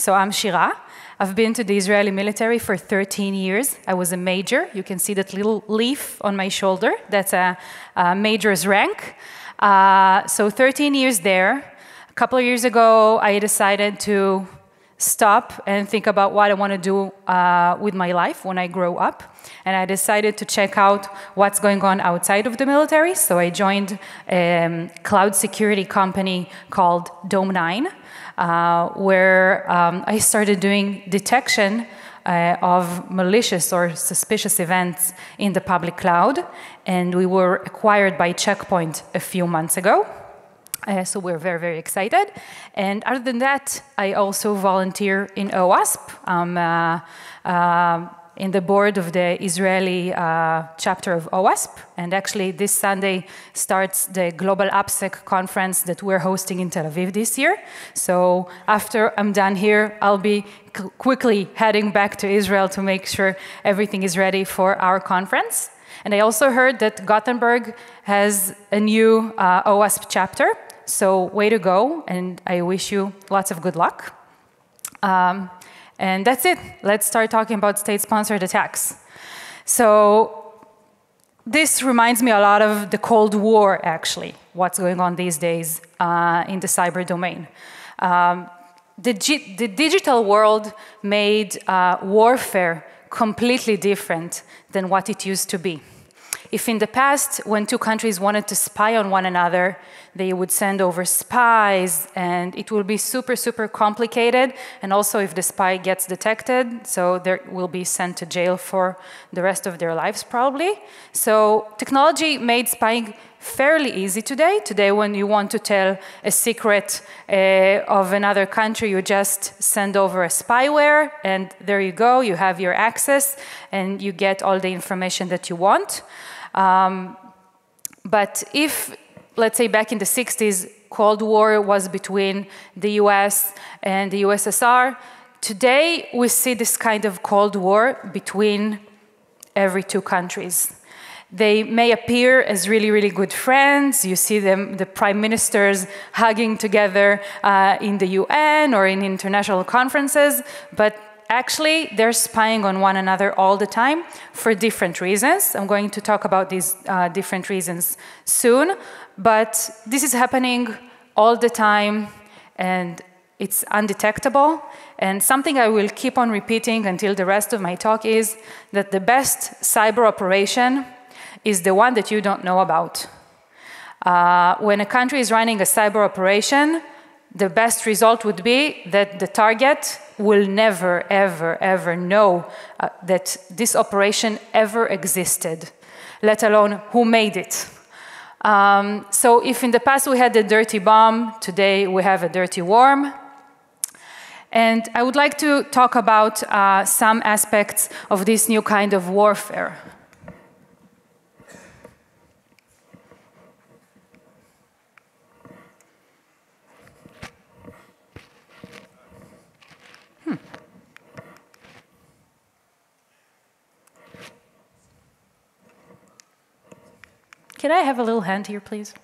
So I'm Shira. I've been to the Israeli military for 13 years. I was a major. You can see that little leaf on my shoulder. That's a major's rank. So 13 years there. A couple of years ago, I decided to stop and think about what I want to do with my life when I grow up. And I decided to check out what's going on outside of the military. So I joined a cloud security company called Dome9, where I started doing detection of malicious or suspicious events in the public cloud. And we were acquired by Check Point a few months ago. So we're very, very excited. And other than that, I also volunteer in OWASP. I'm in the board of the Israeli chapter of OWASP. And actually, this Sunday starts the Global AppSec conference that we're hosting in Tel Aviv this year. So after I'm done here, I'll be quickly heading back to Israel to make sure everything is ready for our conference. And I also heard that Gothenburg has a new OWASP chapter. So way to go, and I wish you lots of good luck. And that's it. Let's start talking about state-sponsored attacks. So this reminds me a lot of the Cold War, actually, what's going on these days in the cyber domain. The digital world made warfare completely different than what it used to be. If in the past, when two countries wanted to spy on one another, they would send over spies, and it will be super, super complicated. And also, if the spy gets detected, so they will be sent to jail for the rest of their lives, probably. So technology made spying fairly easy today. Today, when you want to tell a secret of another country, you just send over a spyware, and there you go. You have your access, and you get all the information that you want. But if, let's say back in the 60s, Cold War was between the US and the USSR, today we see this kind of Cold War between every two countries. They may appear as really, really good friends. You see them, the prime ministers hugging together in the UN or in international conferences, but actually, they're spying on one another all the time for different reasons. I'm going to talk about these different reasons soon, but this is happening all the time, and it's undetectable. And something I will keep on repeating until the rest of my talk is that the best cyber operation is the one that you don't know about. When a country is running a cyber operation, the best result would be that the target will never, ever, ever know that this operation ever existed, let alone who made it. So if in the past we had a dirty bomb, today we have a dirty worm. And I would like to talk about some aspects of this new kind of warfare. Can I have a little hand here, please?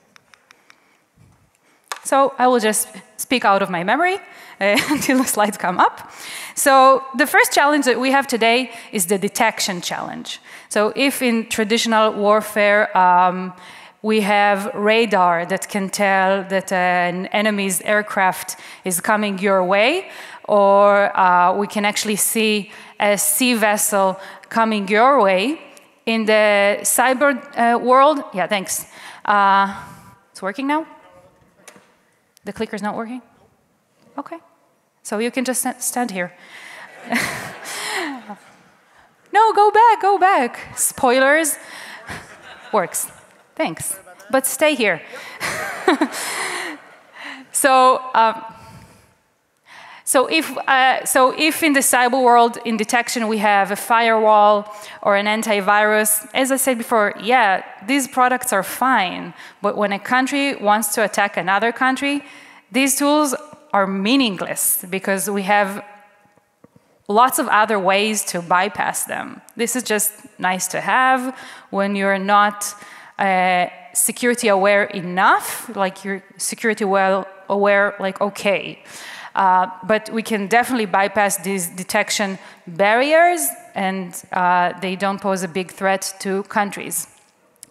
So I will just speak out of my memory until the slides come up. So the first challenge that we have today is the detection challenge. So if in traditional warfare, we have radar that can tell that an enemy's aircraft is coming your way, or we can actually see a sea vessel coming your way. In the cyber world, yeah, thanks. It's working now? The clicker's not working? Okay. So you can just stand here. No, go back, go back. Spoilers. Works. Thanks. But stay here. So if in the cyber world, in detection, we have a firewall or an antivirus, as I said before, yeah, these products are fine. But when a country wants to attack another country, these tools are meaningless because we have lots of other ways to bypass them. This is just nice to have when you're not security aware enough, like you're security well aware, like, okay. But we can definitely bypass these detection barriers, and they don't pose a big threat to countries.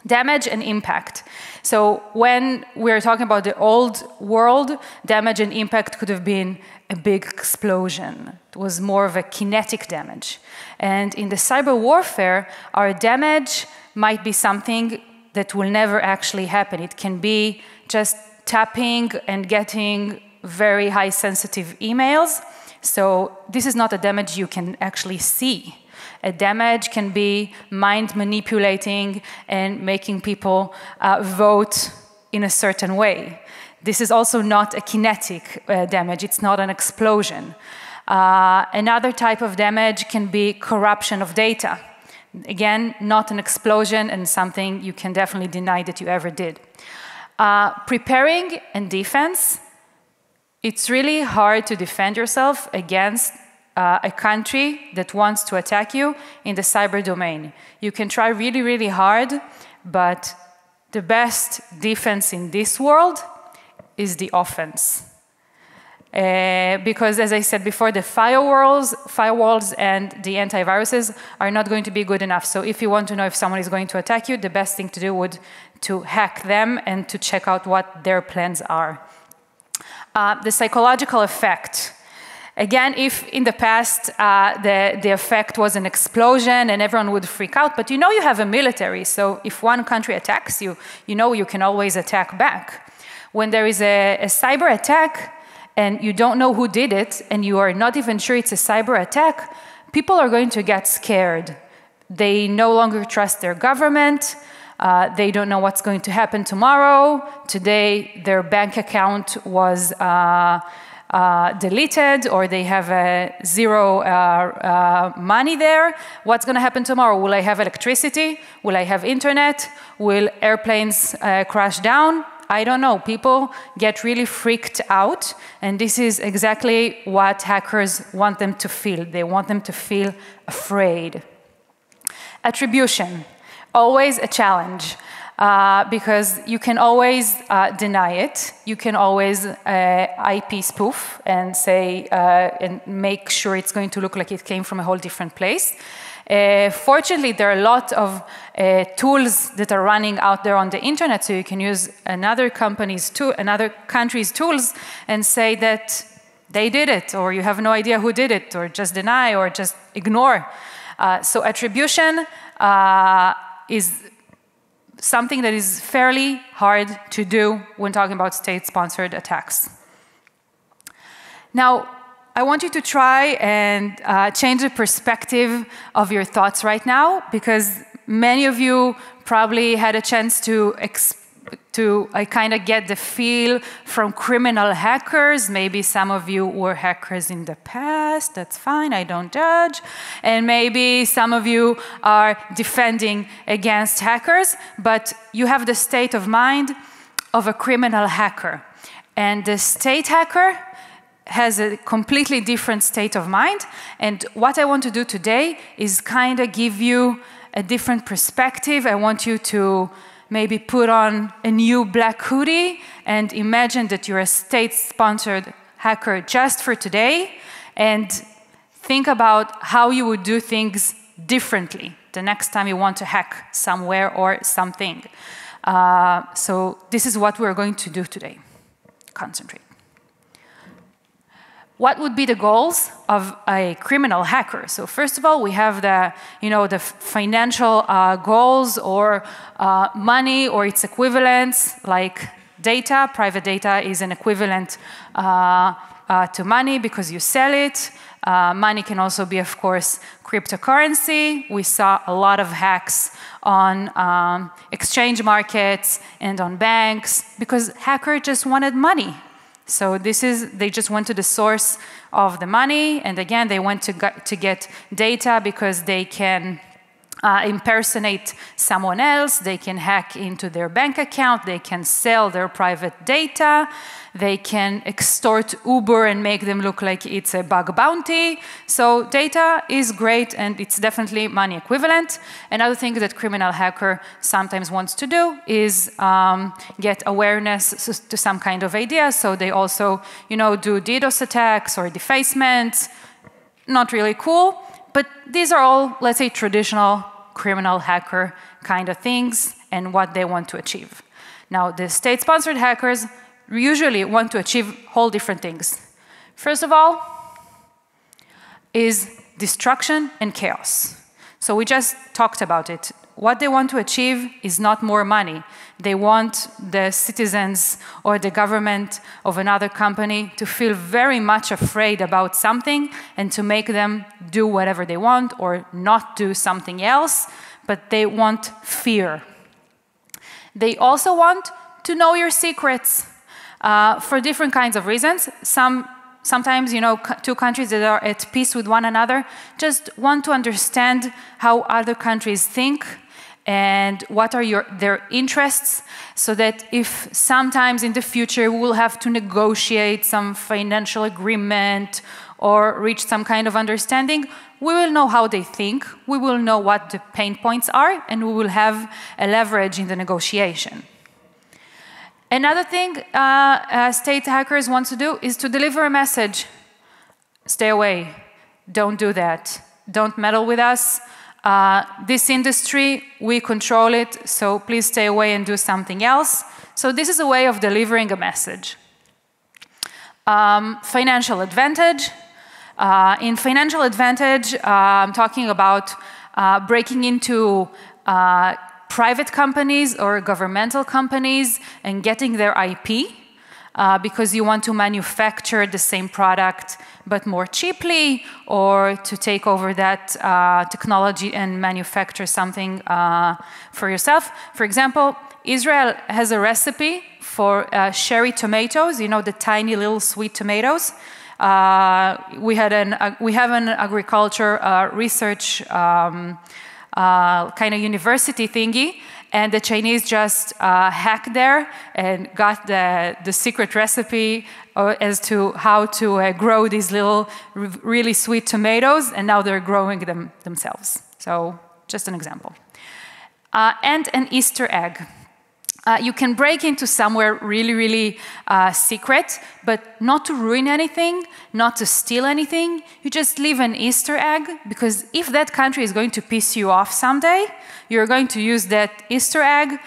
Damage and impact. So when we're talking about the old world, damage and impact could have been a big explosion. It was more of a kinetic damage. And in the cyber warfare, our damage might be something that will never actually happen. It can be just tapping and getting very high sensitive emails. So this is not a damage you can actually see. A damage can be mind manipulating and making people vote in a certain way. This is also not a kinetic damage. It's not an explosion. Another type of damage can be corruption of data. Again, not an explosion and something you can definitely deny that you ever did. Preparing and defense. It's really hard to defend yourself against a country that wants to attack you in the cyber domain. You can try really, really hard, but the best defense in this world is the offense. Because, as I said before, the firewalls and the antiviruses are not going to be good enough. So if you want to know if someone is going to attack you, the best thing to do would to hack them and to check out what their plans are. The psychological effect. Again, if in the past the effect was an explosion and everyone would freak out, but you know you have a military, so if one country attacks you, you know you can always attack back. When there is a cyber attack and you don't know who did it and you are not even sure it's a cyber attack, people are going to get scared. They no longer trust their government. They don't know what's going to happen tomorrow. Today, their bank account was deleted, or they have zero money there. What's going to happen tomorrow? Will I have electricity? Will I have internet? Will airplanes crash down? I don't know. People get really freaked out, and this is exactly what hackers want them to feel. They want them to feel afraid. Attribution. Always a challenge. Because you can always deny it. You can always IP spoof and say, and make sure it's going to look like it came from a whole different place. Fortunately, there are a lot of tools that are running out there on the internet, so you can use another country's tools and say that they did it, or you have no idea who did it, or just deny, or just ignore. So attribution is something that is fairly hard to do when talking about state-sponsored attacks. Now, I want you to try and change the perspective of your thoughts right now, because many of you probably had a chance to kind of get the feel from criminal hackers. Maybe some of you were hackers in the past. That's fine, I don't judge. And maybe some of you are defending against hackers, but you have the state of mind of a criminal hacker. And the state hacker has a completely different state of mind. And what I want to do today is kind of give you a different perspective. I want you to maybe put on a new black hoodie and imagine that you're a state-sponsored hacker just for today, and think about how you would do things differently the next time you want to hack somewhere or something. So this is what we're going to do today. Concentrate. What would be the goals of a criminal hacker? So first of all, we have the financial goals, or money or its equivalents, like data. Private data is an equivalent to money because you sell it. Money can also be, of course, cryptocurrency. We saw a lot of hacks on exchange markets and on banks because hackers just wanted money. So they just went to the source of the money, and again, they went to get data because they can impersonate someone else, they can hack into their bank account, they can sell their private data, they can extort Uber and make them look like it's a bug bounty. So data is great and it's definitely money equivalent. Another thing that criminal hacker sometimes wants to do is get awareness to some kind of idea. So they also, do DDoS attacks or defacements. Not really cool. But these are all, let's say, traditional criminal hacker kind of things and what they want to achieve. Now, the state-sponsored hackers usually want to achieve whole different things. First of all, is destruction and chaos. So we just talked about it. What they want to achieve is not more money. They want the citizens or the government of another company to feel very much afraid about something and to make them do whatever they want or not do something else, but they want fear. They also want to know your secrets for different kinds of reasons. Sometimes, two countries that are at peace with one another just want to understand how other countries think and what are their interests, so that if sometimes in the future we will have to negotiate some financial agreement or reach some kind of understanding, we will know how they think, we will know what the pain points are, and we will have a leverage in the negotiation. Another thing state hackers want to do is to deliver a message. Stay away. Don't do that. Don't meddle with us. This industry, we control it, so please stay away and do something else. So this is a way of delivering a message. Financial advantage. In financial advantage, I'm talking about breaking into private companies or governmental companies and getting their IP because you want to manufacture the same product but more cheaply, or to take over that technology and manufacture something for yourself. For example, Israel has a recipe for cherry tomatoes, the tiny little sweet tomatoes. We have an agriculture research kind of university thingy, and the Chinese just hacked there and got the secret recipe as to how to grow these little really sweet tomatoes, and now they're growing them themselves. So just an example. And an Easter egg. You can break into somewhere really, really secret, but not to ruin anything, not to steal anything. You just leave an Easter egg, because if that country is going to piss you off someday, you're going to use that Easter egg,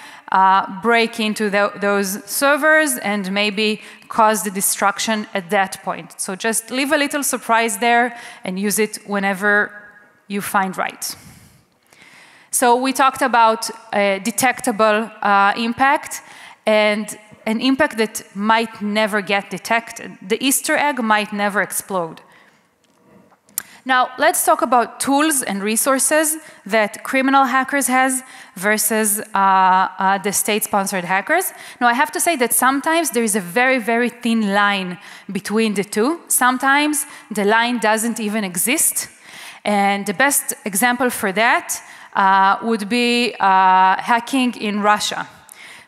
break into those servers, and maybe cause the destruction at that point. So just leave a little surprise there and use it whenever you find right. So we talked about a detectable impact and an impact that might never get detected. The Easter egg might never explode. Now, let's talk about tools and resources that criminal hackers has versus the state-sponsored hackers. Now, I have to say that sometimes there is a very, very thin line between the two. Sometimes the line doesn't even exist. And the best example for that would be hacking in Russia.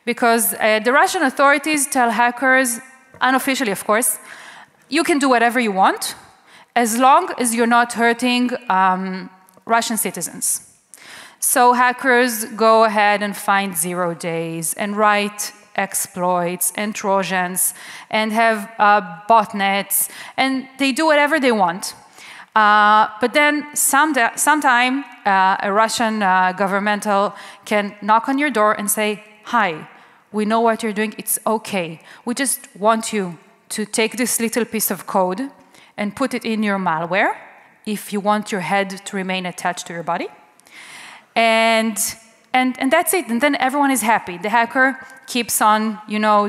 Because the Russian authorities tell hackers, unofficially of course, you can do whatever you want as long as you're not hurting Russian citizens. So hackers go ahead and find 0 days and write exploits and Trojans and have botnets, and they do whatever they want. But then sometime a Russian governmental can knock on your door and say, hi, we know what you're doing, it's okay. We just want you to take this little piece of code and put it in your malware if you want your head to remain attached to your body. And that's it, and then everyone is happy. The hacker keeps on,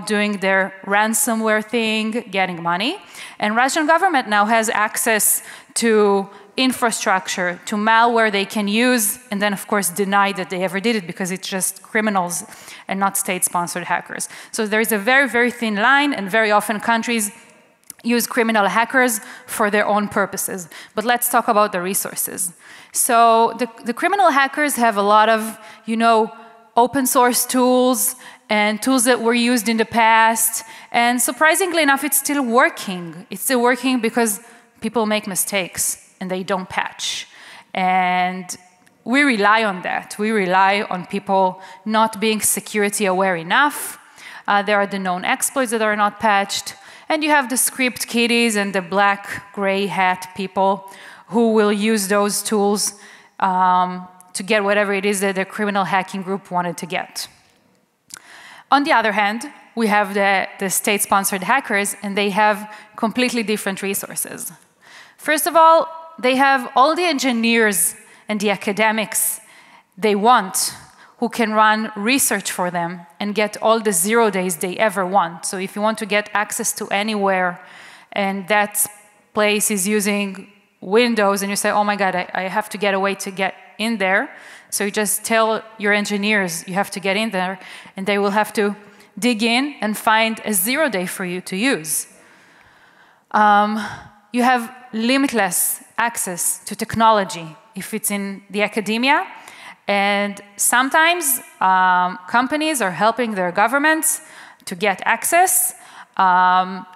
doing their ransomware thing, getting money. And Russian government now has access to infrastructure, to malware they can use, and then of course deny that they ever did it because it's just criminals and not state-sponsored hackers. So there is a very, very thin line, and very often countries use criminal hackers for their own purposes. But let's talk about the resources. So the criminal hackers have a lot of, open source tools and tools that were used in the past. And surprisingly enough, it's still working. It's still working because people make mistakes and they don't patch. And we rely on that. We rely on people not being security aware enough. There are the known exploits that are not patched. And you have the script kiddies and the black, gray hat people who will use those tools to get whatever it is that the criminal hacking group wanted to get. On the other hand, we have the state-sponsored hackers, and they have completely different resources. First of all, they have all the engineers and the academics they want who can run research for them and get all the 0 days they ever want. So if you want to get access to anywhere and that place is using Windows and you say, oh my God, I have to get a way to get in there. So you just tell your engineers you have to get in there and they will have to dig in and find a 0 day for you to use. You have limitless access to technology if it's in the academia. And sometimes companies are helping their governments to get access.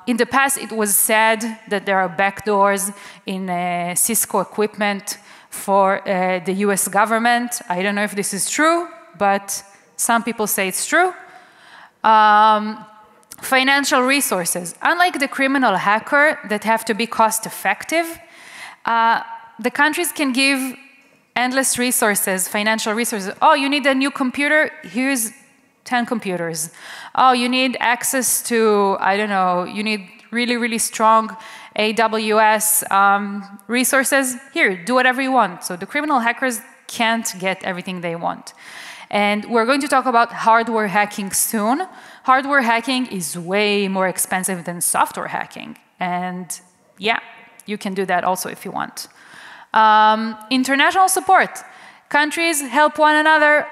In the past, it was said that there are backdoors in Cisco equipment for the US government. I don't know if this is true, but some people say it's true. Financial resources. Unlike the criminal hacker that have to be cost effective, the countries can give endless resources, financial resources. Oh, you need a new computer? Here's 10 computers. Oh, you need access to, I don't know, you need really, really strong AWS resources? Here, do whatever you want. So the criminal hackers can't get everything they want. And we're going to talk about hardware hacking soon. Hardware hacking is way more expensive than software hacking. And yeah, you can do that also if you want. International support. Countries help one another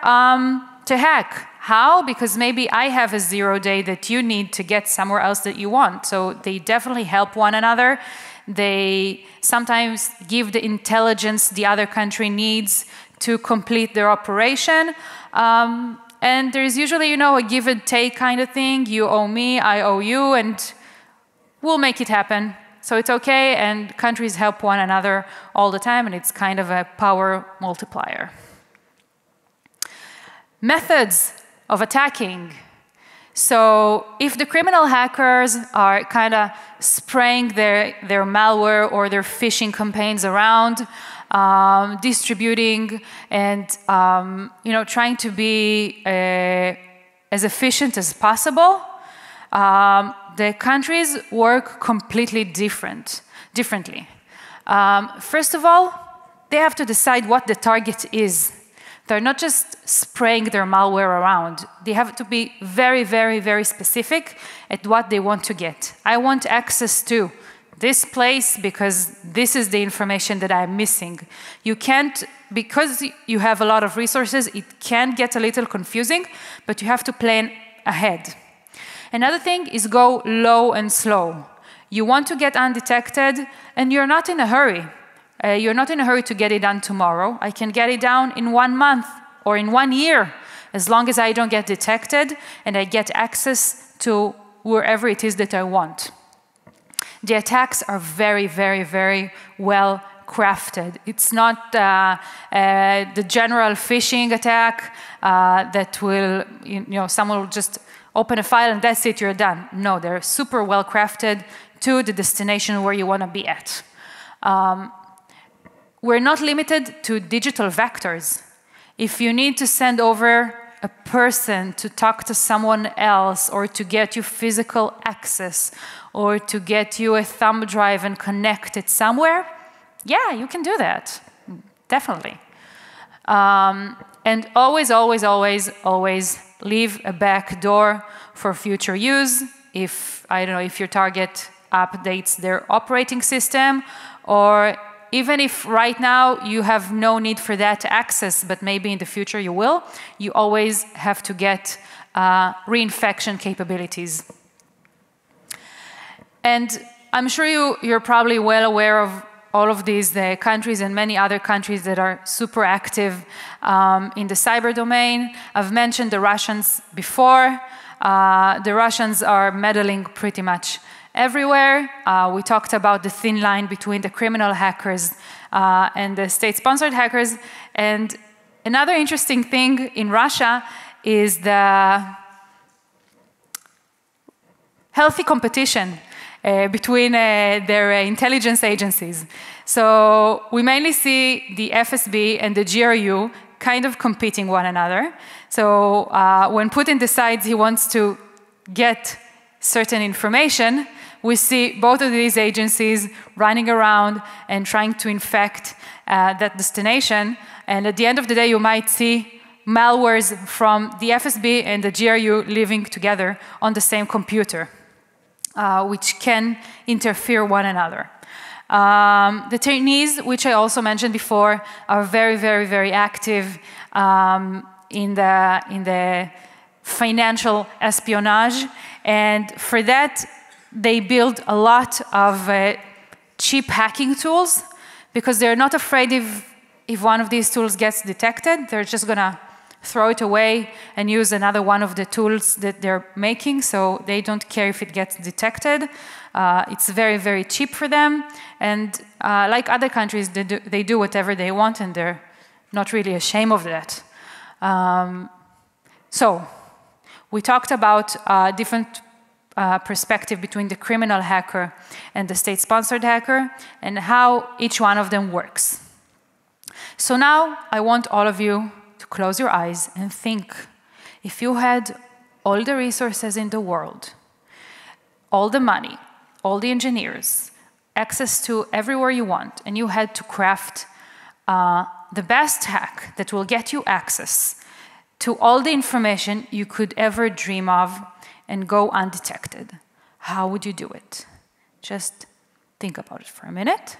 to hack. How? Because maybe I have a 0 day that you need to get somewhere else that you want. So they definitely help one another. They sometimes give the intelligence the other country needs to complete their operation. And there's usually, a give and take kind of thing. You owe me, I owe you, and we'll make it happen. So it's okay, and countries help one another all the time, and it's kind of a power multiplier. Methods of attacking. So if the criminal hackers are kind of spraying their malware or their phishing campaigns around, distributing and trying to be as efficient as possible, the countries work completely differently. First of all, they have to decide what the target is. They're not just spraying their malware around. They have to be very, very, very specific at what they want to get. I want access to this place because this is the information that I'm missing. You can't, because you have a lot of resources, it can get a little confusing, but you have to plan ahead. Another thing is go low and slow. You want to get undetected, and you're not in a hurry. You're not in a hurry to get it done tomorrow. I can get it down in 1 month or in 1 year, as long as I don't get detected and I get access to wherever it is that I want. The attacks are very, very, very well crafted. It's not the general phishing attack that will, someone will just open a file and that's it, you're done. No, they're super well crafted to the destination where you want to be at. We're not limited to digital vectors. If you need to send over a person to talk to someone else or to get you physical access or to get you a thumb drive and connect it somewhere, yeah, you can do that, definitely. And always, always, always, always leave a back door for future use. If, I don't know, if your target updates their operating system, or even if right now you have no need for that access, but maybe in the future you will, you always have to get reinfection capabilities. And I'm sure you're probably well aware of all of these countries and many other countries that are super active in the cyber domain. I've mentioned the Russians before. The Russians are meddling pretty much everywhere. We talked about the thin line between the criminal hackers and the state-sponsored hackers. And another interesting thing in Russia is the healthy competition between their intelligence agencies. So we mainly see the FSB and the GRU kind of competing one another. So when Putin decides he wants to get certain information, we see both of these agencies running around and trying to infect that destination. And at the end of the day, you might see malwares from the FSB and the GRU living together on the same computer, which can interfere one another. The Chinese, which I also mentioned before, are very, very, very active in the financial espionage. And for that, they build a lot of cheap hacking tools because they're not afraid if one of these tools gets detected, they're just going to throw it away and use another one of the tools that they're making, so they don't care if it gets detected. It's very, very cheap for them, and like other countries, they do whatever they want, and they're not really ashamed of that. So we talked about different perspective between the criminal hacker and the state-sponsored hacker, and how each one of them works. So now I want all of you to close your eyes and think, if you had all the resources in the world, all the money, all the engineers, access to everywhere you want, and you had to craft the best hack that will get you access to all the information you could ever dream of and go undetected, how would you do it? Just think about it for a minute.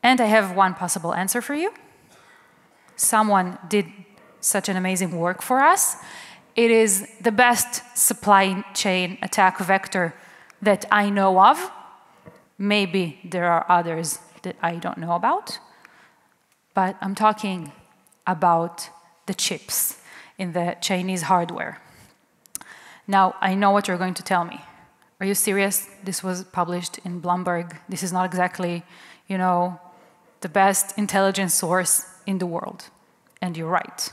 And I have one possible answer for you. Someone did such an amazing work for us. It is the best supply chain attack vector that I know of. Maybe there are others that I don't know about. But I'm talking about the chips in the Chinese hardware. Now, I know what you're going to tell me. Are you serious? This was published in Bloomberg. This is not exactly, the best intelligence source in the world. And you're right.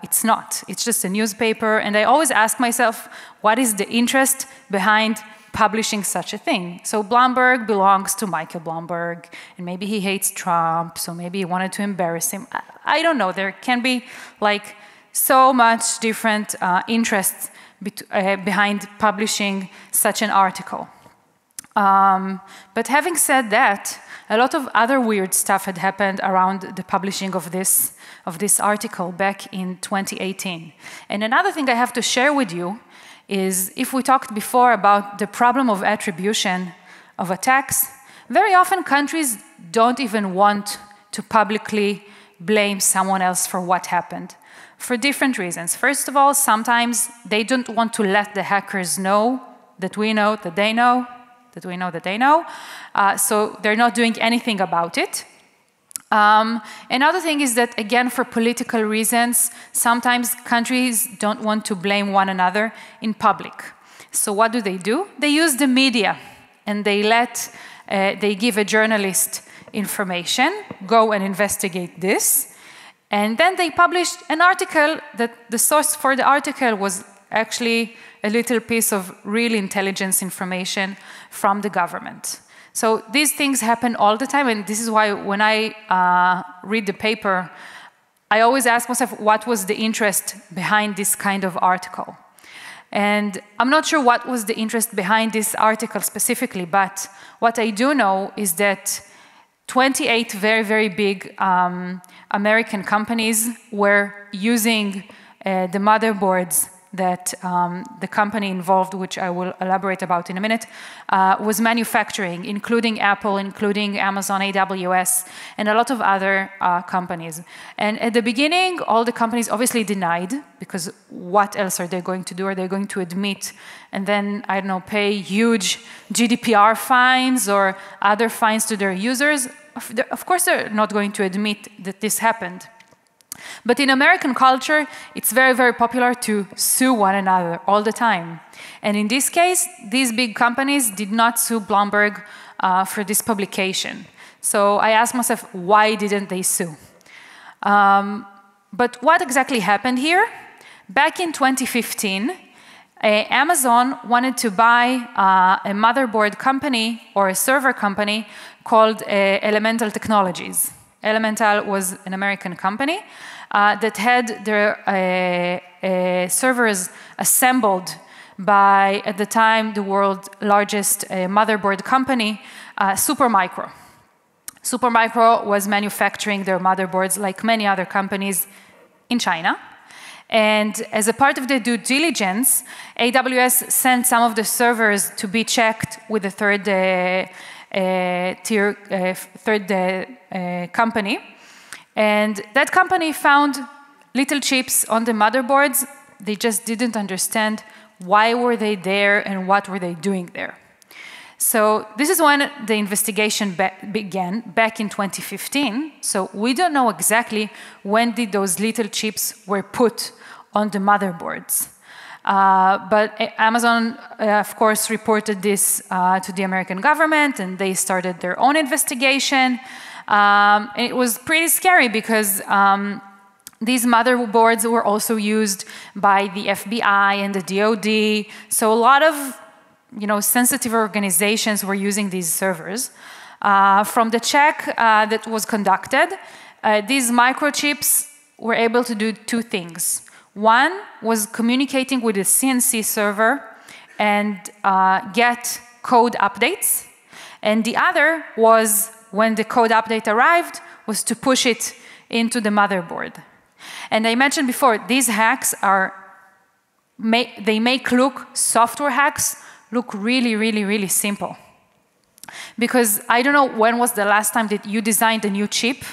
It's not. It's just a newspaper. And I always ask myself, what is the interest behind publishing such a thing? So Bloomberg belongs to Michael Bloomberg, and maybe he hates Trump, so maybe he wanted to embarrass him. I don't know. There can be so much different interests behind publishing such an article. But having said that, a lot of other weird stuff had happened around the publishing of this article back in 2018. And another thing I have to share with you is, if we talked before about the problem of attribution of attacks, very often countries don't even want to publicly blame someone else for what happened, for different reasons. First of all, sometimes they don't want to let the hackers know that we know that they know, that we know that they know, so they're not doing anything about it. Another thing is that, again, for political reasons, sometimes countries don't want to blame one another in public. So what do? They use the media, and they give a journalist information, go and investigate this, and then they published an article that the source for the article was actually a little piece of real intelligence information from the government. So these things happen all the time, and this is why when I read the paper, I always ask myself, what was the interest behind this kind of article? And I'm not sure what was the interest behind this article specifically, but what I do know is that 28 very, very big American companies were using the motherboards that the company involved, which I will elaborate about in a minute, was manufacturing, including Apple, including Amazon, AWS, and a lot of other companies. And at the beginning, all the companies obviously denied, because what else are they going to do? Are they going to admit and then, I don't know, pay huge GDPR fines or other fines to their users? Of course, they're not going to admit that this happened. But in American culture, it's very, very popular to sue one another all the time. And in this case, these big companies did not sue Bloomberg for this publication. So I asked myself, why didn't they sue? But what exactly happened here? Back in 2015, Amazon wanted to buy a motherboard company or a server company called Elemental Technologies. Elemental was an American company that had their servers assembled by, at the time, the world's largest motherboard company, Supermicro. Supermicro was manufacturing their motherboards like many other companies in China. And as a part of the due diligence, AWS sent some of the servers to be checked with a third company. And that company found little chips on the motherboards. They just didn't understand why were they there and what were they doing there. So this is when the investigation began, back in 2015. So we don't know exactly when did those little chips were put on the motherboards. But Amazon, of course, reported this to the American government, and they started their own investigation. And it was pretty scary because these motherboards were also used by the FBI and the DoD. So a lot of sensitive organizations were using these servers. From the check that was conducted, these microchips were able to do two things. One was communicating with the CNC server and get code updates. And the other was, when the code update arrived, was to push it into the motherboard. And I mentioned before, these hacks they make software hacks look really, really, really simple. Because I don't know when was the last time that you designed a new chip.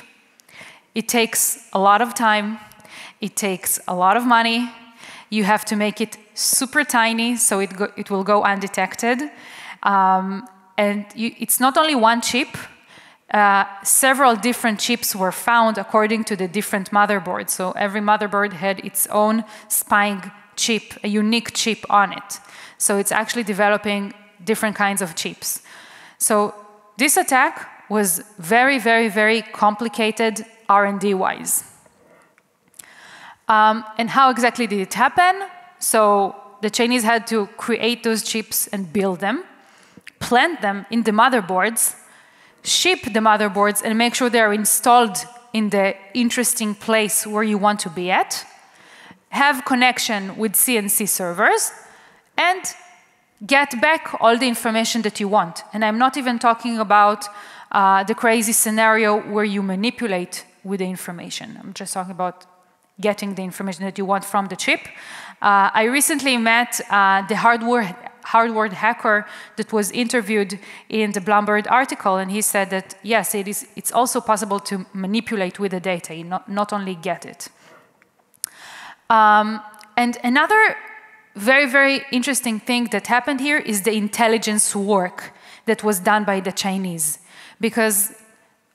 It takes a lot of time. It takes a lot of money. You have to make it super tiny so it will go undetected. And it's not only one chip. Several different chips were found according to the different motherboards. So every motherboard had its own spying chip, a unique chip on it. So it's actually developing different kinds of chips. So this attack was very, very, very complicated R&D-wise. And how exactly did it happen? So the Chinese had to create those chips and build them, plant them in the motherboards, ship the motherboards and make sure they're installed in the interesting place where you want to be at, have connection with CNC servers, and get back all the information that you want. And I'm not even talking about the crazy scenario where you manipulate with the information. I'm just talking about getting the information that you want from the chip. I recently met the hardware hacker that was interviewed in the Bloomberg article, and he said that, yes, it's also possible to manipulate with the data, not only get it. And another very, very interesting thing that happened here is the intelligence work that was done by the Chinese. Because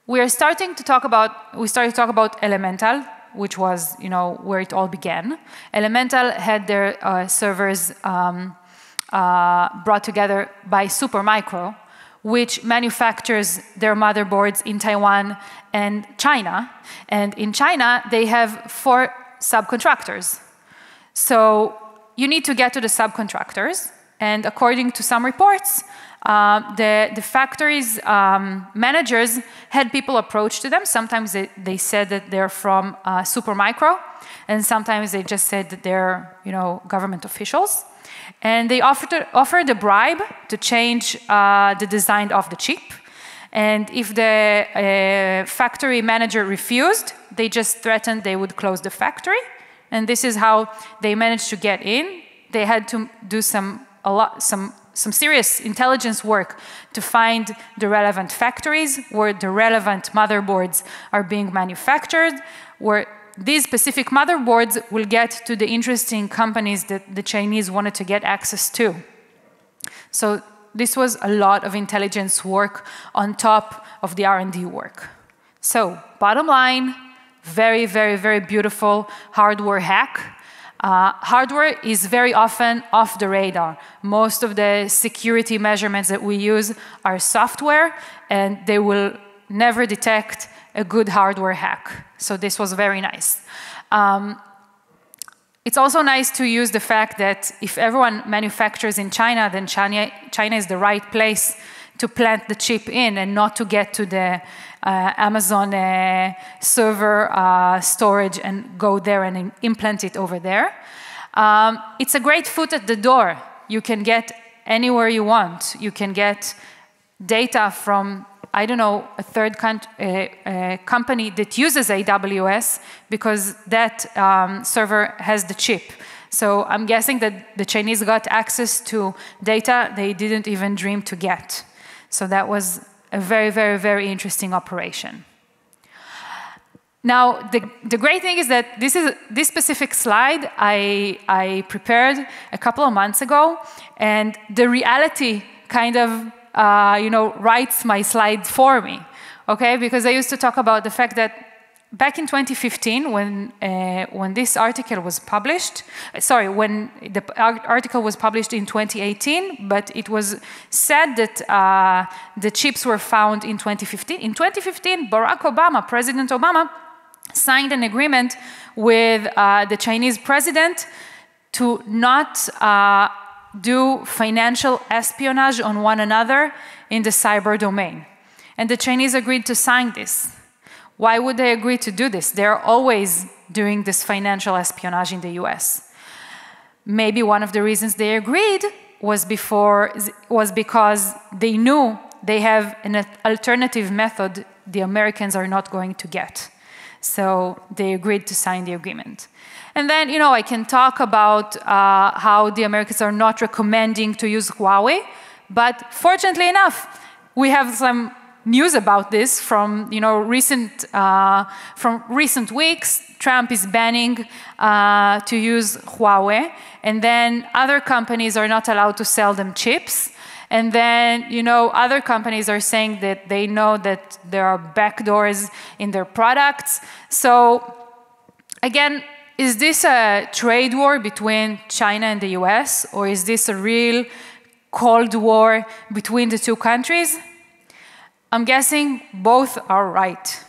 we started to talk about Elemental, which was, where it all began. Elemental had their servers brought together by Supermicro, which manufactures their motherboards in Taiwan and China. And in China, they have 4 subcontractors. So you need to get to the subcontractors. And according to some reports, the factory's managers had people approach to them. Sometimes they said that they're from Supermicro, and sometimes they just said that they're, government officials. And they offered a bribe to change the design of the chip. And if the factory manager refused, they just threatened they would close the factory and this is how they managed to get in. They had to do some serious intelligence work to find the relevant factories where the relevant motherboards are being manufactured, where these specific motherboards will get to the interesting companies that the Chinese wanted to get access to. So this was a lot of intelligence work on top of the R&D work. So bottom line, very, very, very beautiful hardware hack. Hardware is very often off the radar. Most of the security measurements that we use are software, and they will never detect a good hardware hack. So this was very nice. It's also nice to use the fact that if everyone manufactures in China, then China is the right place to plant the chip in and not to get to the Amazon server storage and go there and implant it over there. It's a great foot at the door. You can get anywhere you want. You can get data from, I don't know, a third company that uses AWS because that server has the chip. So I'm guessing that the Chinese got access to data they didn't even dream to get. So that was a very, very, very interesting operation. Now, the great thing is that this specific slide I prepared a couple of months ago, and the reality kind of writes my slide for me, okay? Because I used to talk about the fact that back in 2015, when this article was published, when the article was published in 2018, but it was said that the chips were found in 2015. In 2015, President Obama, signed an agreement with the Chinese president to not do financial espionage on one another in the cyber domain. And the Chinese agreed to sign this. Why would they agree to do this? They're always doing this financial espionage in the US. Maybe one of the reasons they agreed was because they knew they have an alternative method the Americans are not going to get. So they agreed to sign the agreement. And then, I can talk about how the Americans are not recommending to use Huawei, but fortunately enough, we have some news about this from recent weeks. Trump is banning to use Huawei, and then other companies are not allowed to sell them chips. And then, other companies are saying that they know that there are backdoors in their products. So, again, is this a trade war between China and the US, or is this a real Cold War between the two countries? I'm guessing both are right.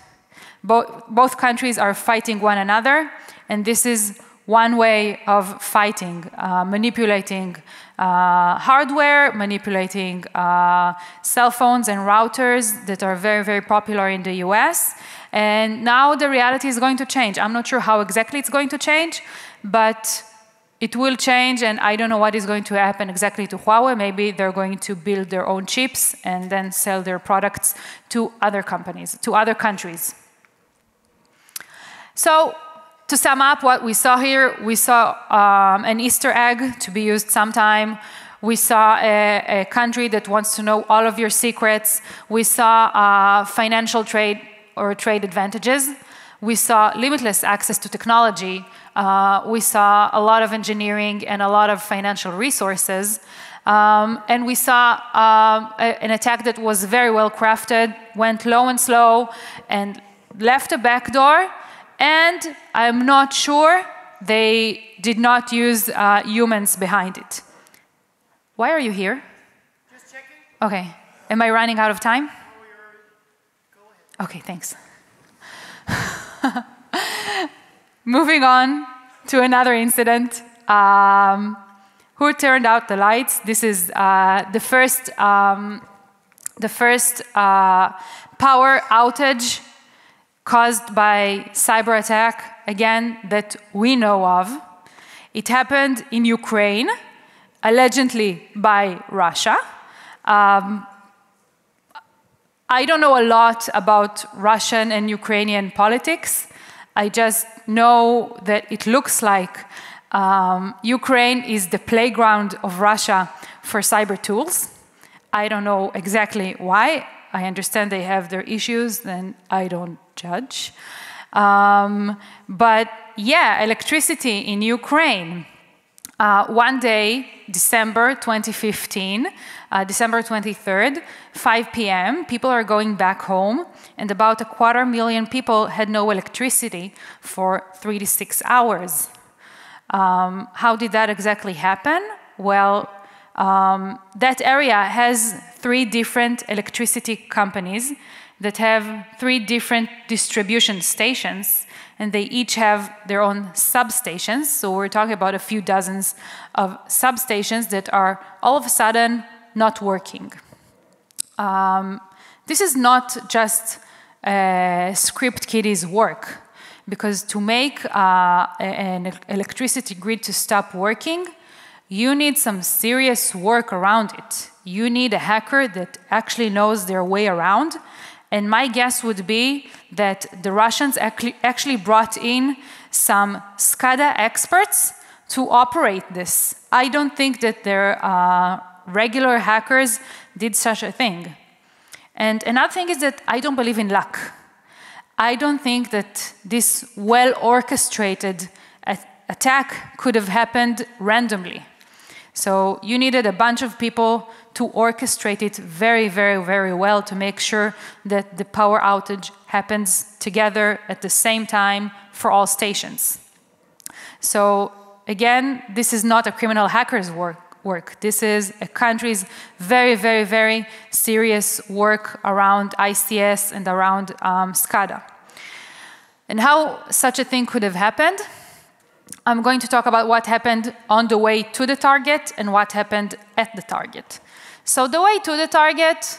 Both countries are fighting one another, and this is one way of fighting, manipulating hardware, manipulating cell phones and routers that are very, very popular in the US. And now the reality is going to change. I'm not sure how exactly it's going to change, but it will change, and I don't know what is going to happen exactly to Huawei. Maybe they're going to build their own chips and then sell their products to other companies, to other countries. So, to sum up what we saw here, we saw an Easter egg to be used sometime. We saw a country that wants to know all of your secrets. We saw financial trade or trade advantages. We saw limitless access to technology. We saw a lot of engineering and a lot of financial resources. And we saw an attack that was very well crafted, went low and slow, and left a backdoor. And I'm not sure they did not use humans behind it. Why are you here? Just checking. Okay. Am I running out of time? No, go ahead. Okay, thanks. Moving on to another incident. Who turned out the lights? This is the first power outage caused by cyber attack, again, that we know of. It happened in Ukraine, allegedly by Russia. I don't know a lot about Russian and Ukrainian politics. I just know that it looks like Ukraine is the playground of Russia for cyber tools. I don't know exactly why. I understand they have their issues, and I don't judge. But yeah, electricity in Ukraine. One day, December 2015, December 23rd, 5 p.m., people are going back home, and about 250,000 people had no electricity for 3 to 6 hours. How did that exactly happen? Well, that area has 3 different electricity companies that have 3 different distribution stations, and they each have their own substations. So we're talking about a few dozens of substations that are all of a sudden not working. This is not just script kiddies' work, because to make an electricity grid to stop working, you need some serious work around it. You need a hacker that actually knows their way around. And my guess would be that the Russians actually brought in some SCADA experts to operate this. I don't think that their regular hackers did such a thing. And another thing is that I don't believe in luck. I don't think that this well-orchestrated attack could have happened randomly. So you needed a bunch of people to orchestrate it very, very, very well to make sure that the power outage happens together at the same time for all stations. So again, this is not a criminal hacker's work. This is a country's very, very, very serious work around ICS and around SCADA. And how such a thing could have happened? I'm going to talk about what happened on the way to the target and what happened at the target. So the way to the target,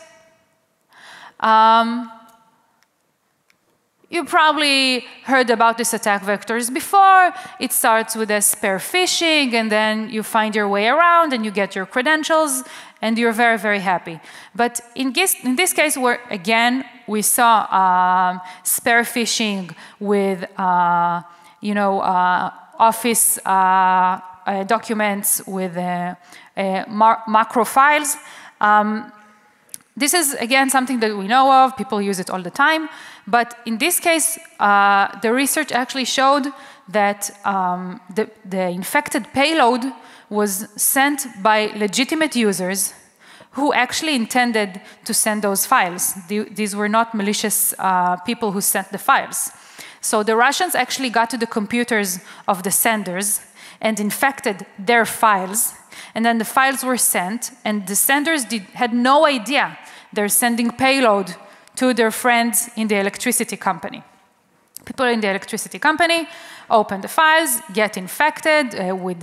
you probably heard about these attack vectors before. It starts with a spear phishing, and then you find your way around, and you get your credentials, and you're very, very happy. But in this case, where again we saw spear phishing with office documents with macro files. This is, again, something that we know of. People use it all the time. But in this case, the research actually showed that the infected payload was sent by legitimate users who actually intended to send those files. These were not malicious people who sent the files. So the Russians actually got to the computers of the senders and infected their files. And then the files were sent, and the senders had no idea they're sending payload to their friends in the electricity company. People in the electricity company open the files, get infected with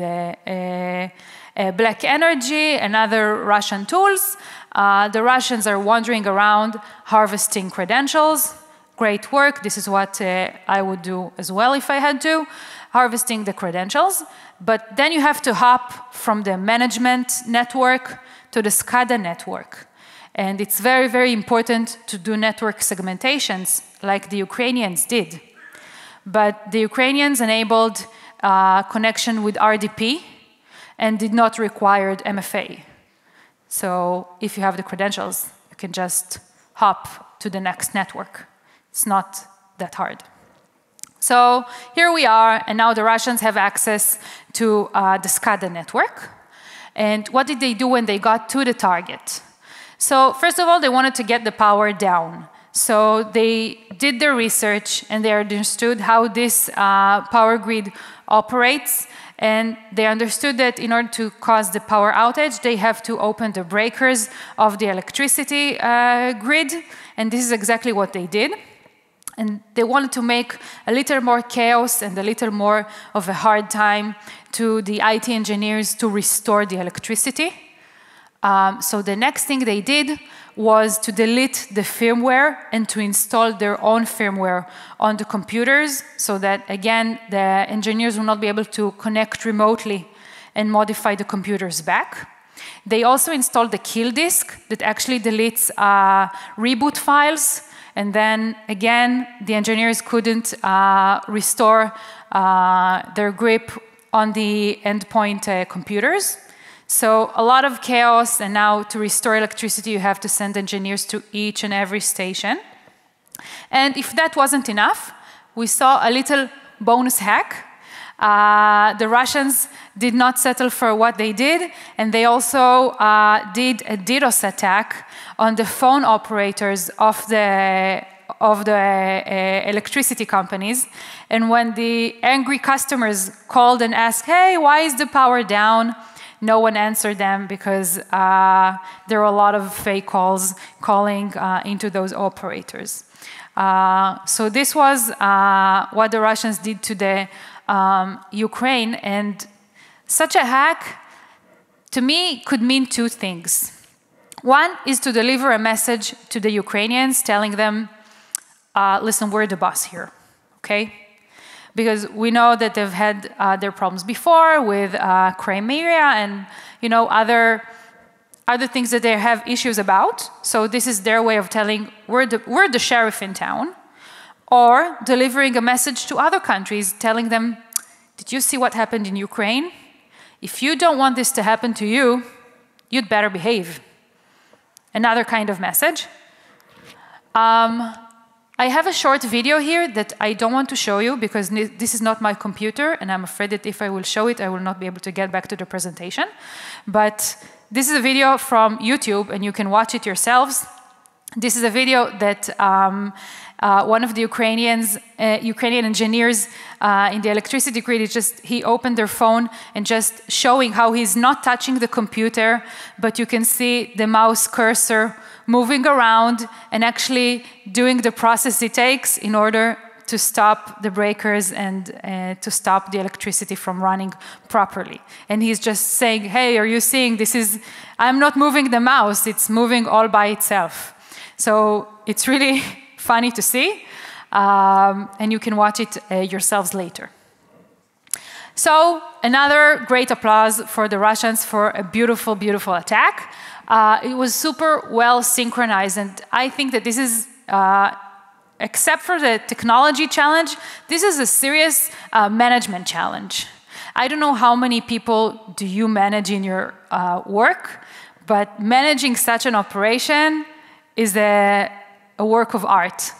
black energy and other Russian tools. The Russians are wandering around harvesting credentials. Great work. This is what I would do as well if I had to, harvesting the credentials. But then you have to hop from the management network to the SCADA network. And it's very, very important to do network segmentations like the Ukrainians did. But the Ukrainians enabled connection with RDP and did not require MFA. So if you have the credentials, you can just hop to the next network. It's not that hard. So here we are, and now the Russians have access to the SCADA network. And what did they do when they got to the target? So first of all, they wanted to get the power down. So they did their research, and they understood how this power grid operates. And they understood that in order to cause the power outage, they have to open the breakers of the electricity grid. And this is exactly what they did. And they wanted to make a little more chaos and a little more of a hard time to the IT engineers to restore the electricity. So the next thing they did was to delete the firmware and to install their own firmware on the computers so that, again, the engineers will not be able to connect remotely and modify the computers back. They also installed the kill disk that actually deletes reboot files. And then again, the engineers couldn't restore their grip on the endpoint computers. So a lot of chaos, and now to restore electricity, you have to send engineers to each and every station. And if that wasn't enough, we saw a little bonus hack. The Russians did not settle for what they did, and they also did a DDoS attack on the phone operators of the electricity companies. And when the angry customers called and asked, hey, why is the power down? No one answered them because there were a lot of fake calls calling into those operators. So this was what the Russians did to the Ukraine, and such a hack, to me, could mean two things. One is to deliver a message to the Ukrainians telling them, listen, we're the boss here, okay? Because we know that they've had their problems before with Crimea and other things that they have issues about. So this is their way of telling we're the sheriff in town, or delivering a message to other countries telling them, did you see what happened in Ukraine? If you don't want this to happen to you, you'd better behave. Another kind of message. I have a short video here that I don't want to show you because this is not my computer, and I'm afraid that if I will show it, I will not be able to get back to the presentation. But this is a video from YouTube, and you can watch it yourselves. This is a video that one of the Ukrainian engineers in the electricity grid, he opened their phone and just showing how he's not touching the computer, but you can see the mouse cursor moving around and actually doing the process it takes in order to stop the breakers and to stop the electricity from running properly. And he's just saying, hey, are you seeing this is, I'm not moving the mouse, it's moving all by itself. So it's really funny to see, and you can watch it yourselves later. So another great applause for the Russians for a beautiful, beautiful attack. It was super well synchronized, and I think that this is, except for the technology challenge, this is a serious management challenge. I don't know how many people do you manage in your work, but managing such an operation is a work of art.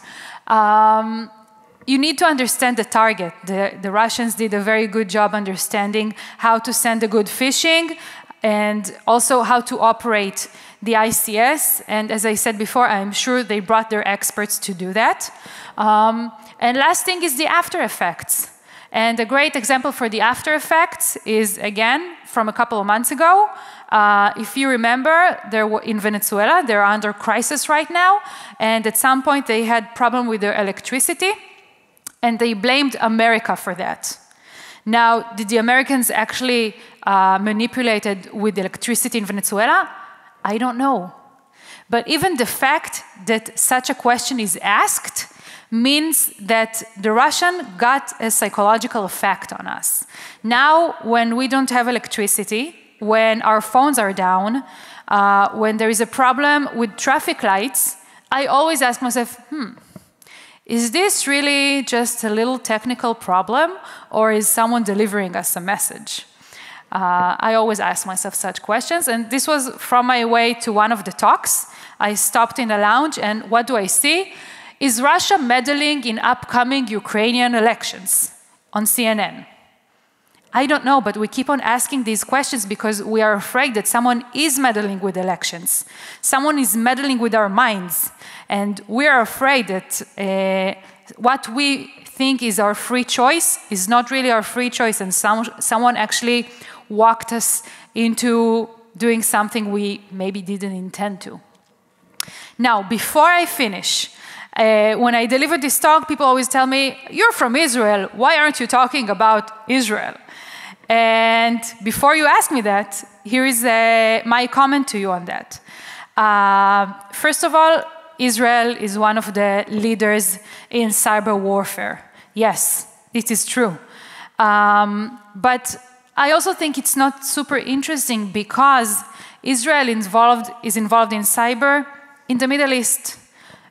You need to understand the target. The Russians did a very good job understanding how to send a good phishing and also how to operate the ICS. And as I said before, I'm sure they brought their experts to do that. And last thing is the after effects. And a great example for the after effects is, again, from a couple of months ago. If you remember, in Venezuela, they're under crisis right now. And at some point, they had problem with their electricity. And they blamed America for that. Now, did the Americans actually manipulated with electricity in Venezuela? I don't know. But even the fact that such a question is asked means that the Russian got a psychological effect on us. Now, when we don't have electricity, when our phones are down, when there is a problem with traffic lights, I always ask myself, is this really just a little technical problem, or is someone delivering us a message? I always ask myself such questions, and this was from my way to one of the talks. I stopped in a lounge, and what do I see? Is Russia meddling in upcoming Ukrainian elections on CNN? I don't know, but we keep on asking these questions because we are afraid that someone is meddling with elections. Someone is meddling with our minds. And we are afraid that what we think is our free choice is not really our free choice, and someone actually walked us into doing something we maybe didn't intend to. Now, before I finish, when I deliver this talk, people always tell me, you're from Israel, why aren't you talking about Israel? And before you ask me that, here is my comment to you on that. First of all, Israel is one of the leaders in cyber warfare. Yes, it is true. But I also think it's not super interesting because Israel is involved in cyber in the Middle East.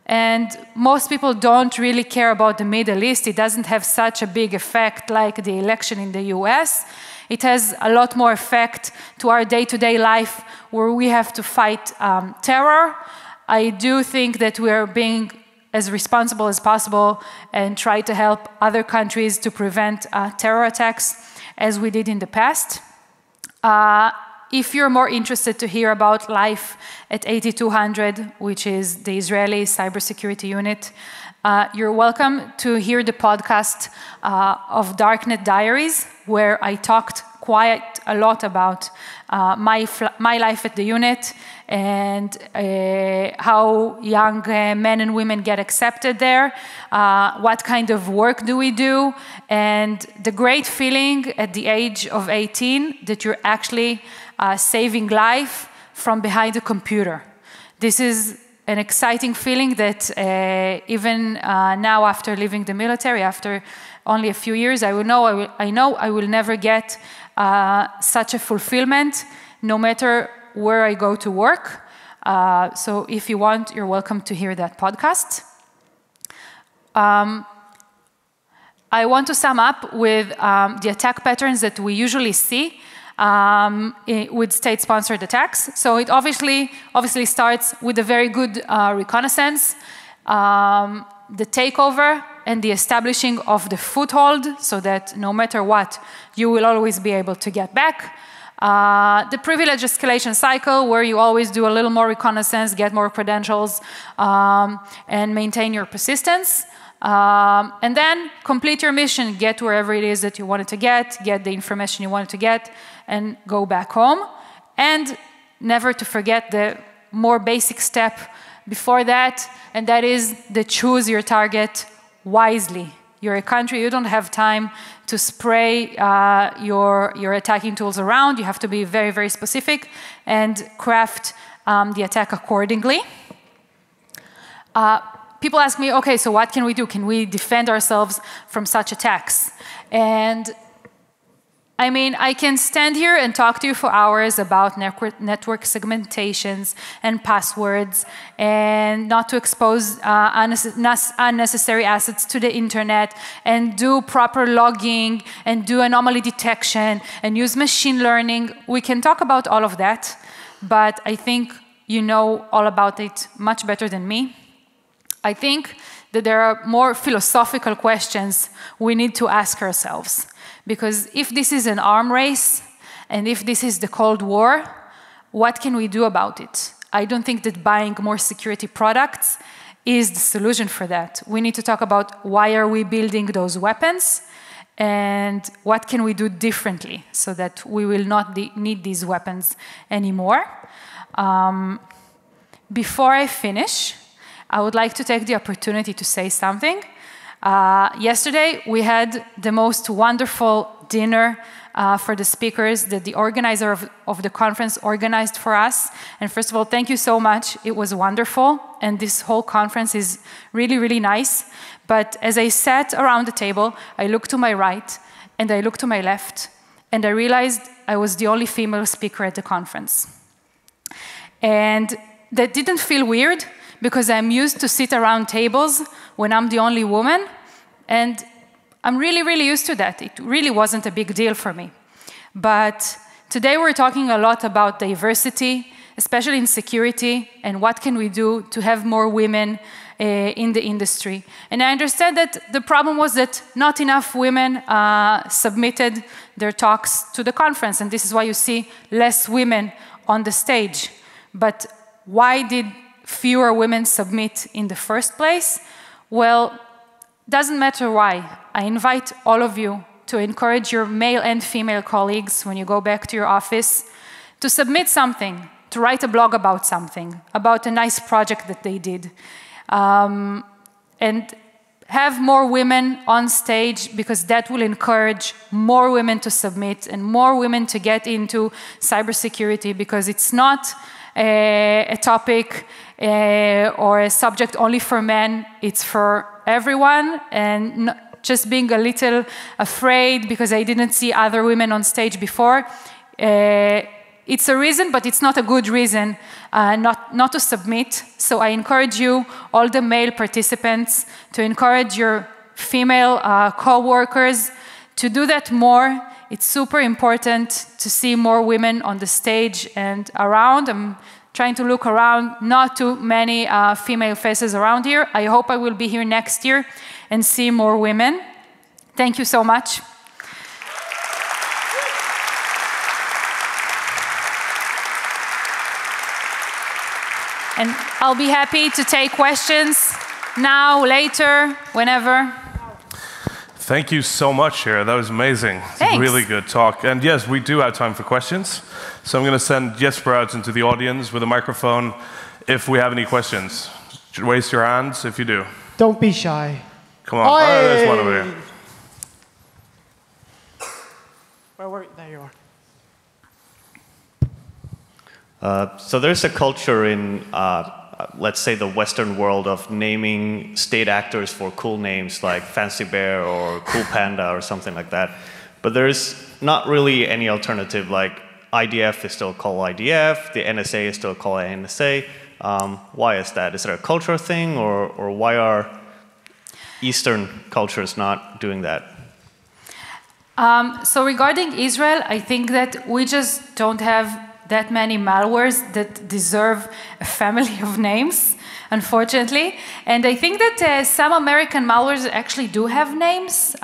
And most people don't really care about the Middle East. It doesn't have such a big effect like the election in the US. It has a lot more effect to our day-to-day life where we have to fight terror. I do think that we are being as responsible as possible and try to help other countries to prevent terror attacks as we did in the past. If you're more interested to hear about life at 8200, which is the Israeli cybersecurity unit, you're welcome to hear the podcast of Darknet Diaries, where I talked quite a lot about my life at the unit and how young men and women get accepted there, what kind of work do we do, and the great feeling at the age of 18 that you're actually saving life from behind a computer. This is an exciting feeling that even now, after leaving the military, after only a few years, I know I will never get such a fulfillment, no matter where I go to work. So if you want, you're welcome to hear that podcast. I want to sum up with the attack patterns that we usually see with state-sponsored attacks. So it obviously starts with a very good reconnaissance, the takeover and the establishing of the foothold so that no matter what, you will always be able to get back. The privilege escalation cycle, where you always do a little more reconnaissance, get more credentials, and maintain your persistence. And then complete your mission, get wherever it is that you wanted to get the information you wanted to get, and go back home. And never to forget the more basic step before that, and that is the choose your target wisely. You're a country, you don't have time to spray your attacking tools around. You have to be very, very specific and craft the attack accordingly. People ask me, okay, so what can we do? Can we defend ourselves from such attacks? And I mean, I can stand here and talk to you for hours about network segmentations and passwords and not to expose unnecessary assets to the internet and do proper logging and do anomaly detection and use machine learning. We can talk about all of that, but I think you know all about it much better than me. I think that there are more philosophical questions we need to ask ourselves. Because if this is an arm race, and if this is the Cold War, what can we do about it? I don't think that buying more security products is the solution for that. We need to talk about why are we building those weapons, and what can we do differently so that we will not need these weapons anymore. Before I finish, I would like to take the opportunity to say something. Yesterday, we had the most wonderful dinner for the speakers that the organizer of the conference organized for us. And first of all, thank you so much. It was wonderful. And this whole conference is really, really nice. But as I sat around the table, I looked to my right and I looked to my left. And I realized I was the only female speaker at the conference. And that didn't feel weird, because I'm used to sit around tables when I'm the only woman, and I'm really, really used to that. It really wasn't a big deal for me. But today we're talking a lot about diversity, especially in security, and what can we do to have more women in the industry. And I understand that the problem was that not enough women submitted their talks to the conference, and this is why you see less women on the stage. But why did fewer women submit in the first place? Well, doesn't matter why. I invite all of you to encourage your male and female colleagues when you go back to your office to submit something, to write a blog about something, about a nice project that they did. And have more women on stage, because that will encourage more women to submit and more women to get into cybersecurity, because it's not a topic or a subject only for men, it's for everyone. And just being a little afraid because I didn't see other women on stage before it's a reason, but it's not a good reason not to submit. So I encourage you, all the male participants, to encourage your female co-workers to do that more. It's super important to see more women on the stage and around. I'm trying to look around, not too many female faces around here. I hope I will be here next year and see more women. Thank you so much. And I'll be happy to take questions now, later, whenever. Thank you so much, Shira. That was amazing. Thanks. Really good talk. And yes, we do have time for questions. So I'm going to send Jesper out into the audience with a microphone if we have any questions. Raise your hands if you do. Don't be shy. Come on. Oh, there's one over here. There you are. So there's a culture in, let's say, the Western world of naming state actors for cool names like Fancy Bear or Cool Panda or something like that. But there's not really any alternative, like IDF is still called IDF, the NSA is still called NSA. Why is that? Is it a cultural thing, or why are Eastern cultures not doing that? So regarding Israel, I think that we just don't have that many malwares that deserve a family of names, unfortunately. And I think that some American malwares actually do have names,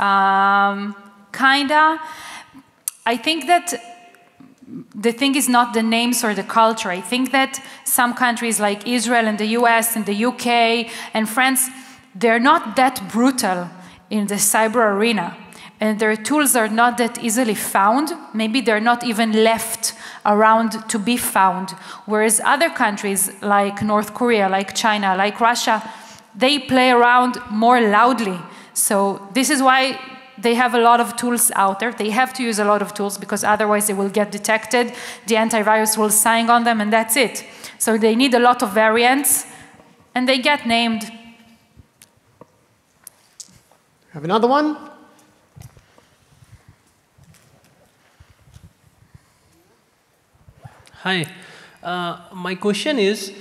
kinda. I think that the thing is not the names or the culture. I think that some countries like Israel and the US and the UK and France, they're not that brutal in the cyber arena. And their tools are not that easily found. Maybe they're not even left around to be found. Whereas other countries like North Korea, like China, like Russia, they play around more loudly. So this is why they have a lot of tools out there. They have to use a lot of tools because otherwise they will get detected. The antivirus will sign on them and that's it. So they need a lot of variants and they get named. Have another one? Hi. My question is,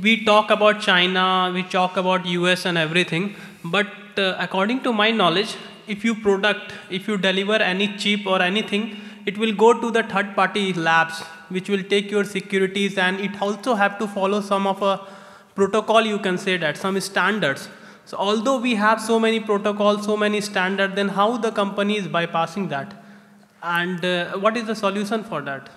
we talk about China, we talk about US and everything, but according to my knowledge, if you deliver any chip or anything, it will go to the third-party labs, which will take your securities, and it also have to follow some of a protocol, you can say that, some standards. So although we have so many protocols, so many standards, then how the company is bypassing that? And what is the solution for that?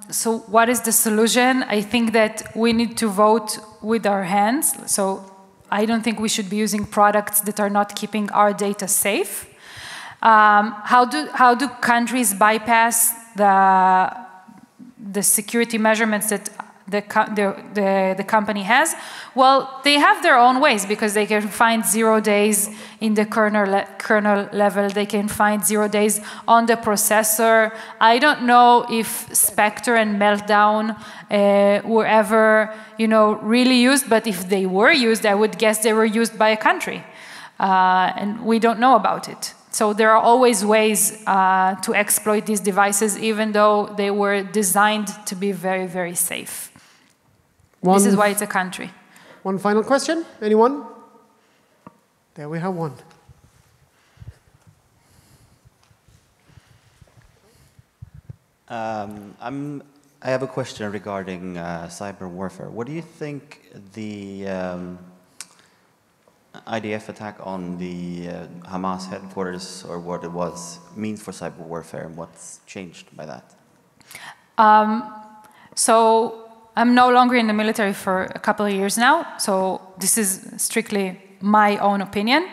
So what is the solution? I think that we need to vote with our hands. So I don't think we should be using products that are not keeping our data safe. How do countries bypass the security measurements that the company has? Well, they have their own ways because they can find 0 days in the kernel level. They can find 0 days on the processor. I don't know if Spectre and Meltdown were ever, really used. But if they were used, I would guess they were used by a country, and we don't know about it. So there are always ways to exploit these devices, even though they were designed to be very, very safe. This is why it's a country. One final question. Anyone? There we have one. I have a question regarding cyber warfare. What do you think the IDF attack on the Hamas headquarters, or what it was, means for cyber warfare, and what's changed by that? So I'm no longer in the military for a couple of years now, so this is strictly my own opinion.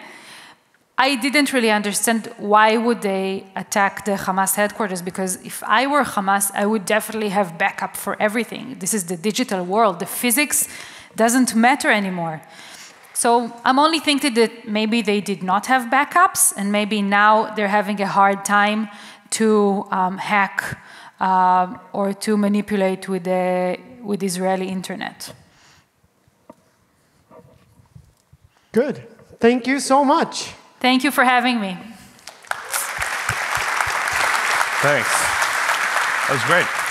I didn't really understand why would they attack the Hamas headquarters, because if I were Hamas, I would definitely have backup for everything. This is the digital world. The physics doesn't matter anymore. So I'm only thinking that maybe they did not have backups, and maybe now they're having a hard time to hack or to manipulate with Israeli internet. Good. Thank you so much. Thank you for having me. Thanks. That was great.